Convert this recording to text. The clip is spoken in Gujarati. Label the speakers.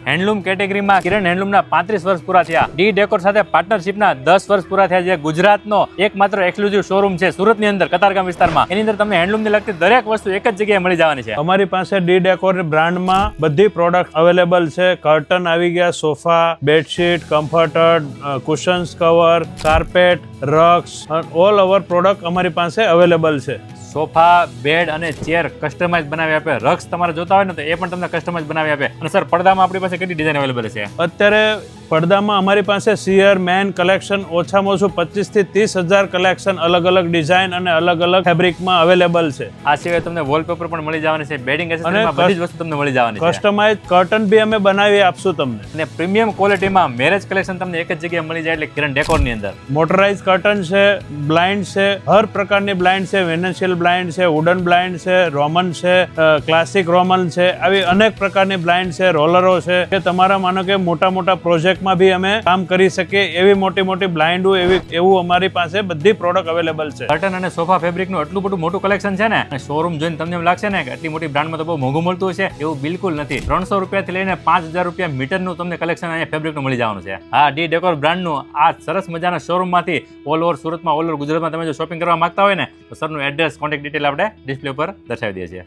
Speaker 1: હેન્ડલૂમ કેટેગરીમાં કિરણ હેન્ડલૂમના 35 વર્ષ પૂરા થયા. ડી ડેકોર સાથે પાર્ટનરશિપના 10 વર્ષ પૂરા થયા, જે ગુજરાતનો એકમાત્ર એક્સક્લુઝિવ શોરૂમ છે સુરતની અંદર કતારગામ વિસ્તારમાં. એની અંદર તમને હેન્ડલૂમની લગતી દરેક વસ્તુ એક જ જગ્યાએ મળી જવાની છે.
Speaker 2: અમારી પાસે ડી ડેકોર બ્રાન્ડમાં બધી પ્રોડક્ટ અવેલેબલ છે. કર્ટન આવી ગયા, sofa, bedsheet, comforter, cushions cover, carpet, rugs, all over product અમારી પાસે અવેલેબલ છે.
Speaker 1: સોફા, બેડ અને ચેર કસ્ટમાઇઝ બનાવી આપે. રગ્સ તમારે જોતા હોય ને તો એ પણ તમને કસ્ટમાઇઝ બનાવી આપે. અને સર, પડદામાં આપણી પાસે કેટલી ડિઝાઇન અવેલેબલ છે?
Speaker 2: અત્યારે પડદામાં અમારી પાસે સિયર મેન કલેક્શન ઓછામાં ઓછું 25 થી 30 હજાર કલેક્શન અલગ અલગ ડિઝાઇન અને અલગ અલગ ફેબ્રિકમાં અવેલેબલ છે.
Speaker 1: આ સિવાય તમને વોલપેપર પણ મળી જવાની છે. બેડિંગ એસેસરીઝમાં બધી જ વસ્તુ તમને મળી જવાની છે.
Speaker 2: કસ્ટમાઇઝ કર્ટન બી અમે બનાવી આપશું તમને.
Speaker 1: અને પ્રીમિયમ ક્વોલિટીમાં મેરેજ કલેક્શન તમને એક જ જગ્યાએ મળી જાય, એટલે કિરણ ડેકોરની અંદર.
Speaker 2: મોટરાઇઝ કર્ટન છે, બ્લાઇન્ડ છે, હર પ્રકારની બ્લાઇન્ડ છે. વેનેશિયલ બ્લાઇન્ડ છે, વુડન બ્લાઇન્ડ છે, રોમન છે, ક્લાસિક રોમન છે, આવી અનેક પ્રકારની બ્લાઇન્ડ છે. રોલરો છે કે તમારા માનો કે મોટા મોટા પ્રોજેક્ટમાં બી અમે કામ કરી શકીએ એવી મોટી મોટી બ્લાઇન્ડ એવું અમારી પાસે બધી પ્રોડક્ટ અવેલેબલ છે.
Speaker 1: કર્ટન અને સોફા ફેબ્રિકનું એટલું બધું મોટું કલેક્શન છે ને, શોરૂમ જોઈને તમને એમ લાગશે ને કે આટલી મોટી બ્રાન્ડમાં તો બહુ મોંઘું મળતું હશે. એવું બિલકુલ નથી. 300 રૂપિયાથી લઈને 5000 રૂપિયા મીટરનું તમને કલેક્શન અહીંયા ફેબ્રિકનું મળી જવાનું છે. હા, ડી ડેકોર બ્રાન્ડનું આ સરસ મજાના શોરૂમમાંથી ઓલ ઓવર સુરતમાં, ઓલ ઓવર ગુજરાતમાં તમે જો શોપિંગ કરવા માંગતા હોય ને, તો સરનું એડ્રેસ, કોન્ટેક્ટ ડિટેલ આપણે ડિસ્પ્લે ઉપર દર્શાવી દઈએ છીએ.